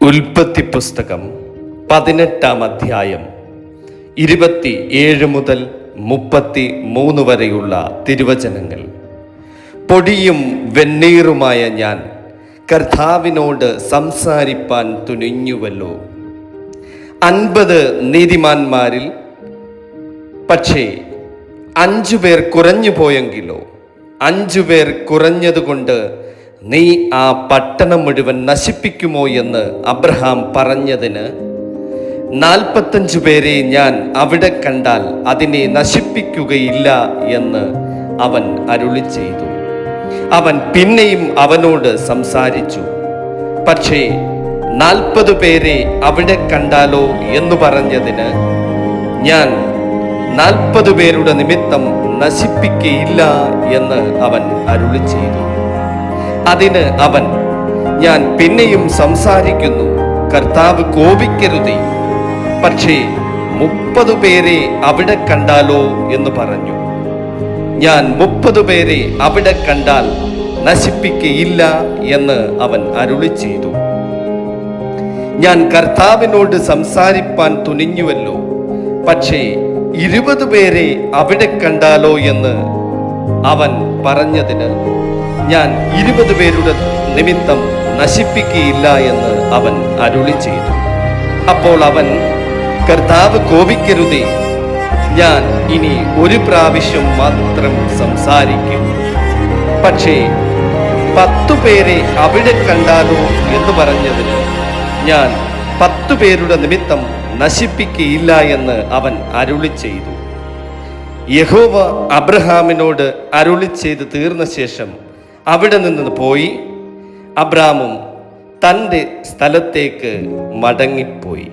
ഉൽപ്പത്തി പുസ്തകം 18-ാം അധ്യായം 27 മുതൽ 33 വരെയുള്ള തിരുവചനങ്ങൾ. പൊടിയും വെണ്ണീറുമായ ഞാൻ കർത്താവിനോട് സംസാരിപ്പാൻ തുനിഞ്ഞുവല്ലോ. 50 നീതിമാന്മാരിൽ പക്ഷേ 5 പേർ കുറഞ്ഞു പോയെങ്കിലോ, 5 പേർ കുറഞ്ഞതുകൊണ്ട് നീ ആ പട്ടണം മുഴുവൻ നശിപ്പിക്കുമോ എന്ന് അബ്രഹാം പറഞ്ഞതിന് 45 പേരെ ഞാൻ അവിടെ കണ്ടാൽ അതിനെ നശിപ്പിക്കുകയില്ല എന്ന് അവൻ അരുളി ചെയ്തു. അവൻ പിന്നെയും അവനോട് സംസാരിച്ചു. പക്ഷേ 40 പേരെ അവിടെ കണ്ടാലോ എന്ന് പറഞ്ഞതിന് ഞാൻ 40 പേരുടെ നിമിത്തം നശിപ്പിക്കയില്ല എന്ന് അവൻ അരുളി ചെയ്തു. അതിന് അവൻ, ഞാൻ പിന്നെയും സംസാരിക്കുന്നു, കർത്താവ് കോപിക്കരുതേ, പക്ഷേ 30 പേരെ അവിടെ കണ്ടാലോ എന്ന് പറഞ്ഞു. ഞാൻ 30 പേരെ അവിടെ കണ്ടാൽ നശിപ്പിക്കയില്ല എന്ന് അവൻ അരുളി ചെയ്തു. ഞാൻ കർത്താവിനോട് സംസാരിപ്പാൻ തുനിഞ്ഞുവല്ലോ, പക്ഷേ 20 പേരെ അവിടെ കണ്ടാലോ എന്ന് അവൻ പറഞ്ഞതിന് ഞാൻ 20 പേരുടെ നിമിത്തം നശിപ്പിക്കുകയില്ല എന്ന് അവൻ അരുളി ചെയ്തു. അപ്പോൾ അവൻ, കർത്താവ് കോപിക്കരുതേ, ഞാൻ ഇനി ഒരു പ്രാവശ്യം മാത്രം സംസാരിക്കും, പക്ഷേ 10 പേരെ അവിടെ കണ്ടാലോ എന്ന് പറഞ്ഞതിന് ഞാൻ 10 പേരുടെ നിമിത്തം നശിപ്പിക്കുകയില്ല എന്ന് അവൻ അരുളി ചെയ്തു. യഹോവ അബ്രഹാമിനോട് അരുളി ചെയ്ത് തീർന്ന ശേഷം അവിടെ നിന്ന് പോയി അബ്രാമും തൻ്റെ സ്ഥലത്തേക്ക് മടങ്ങിപ്പോയി.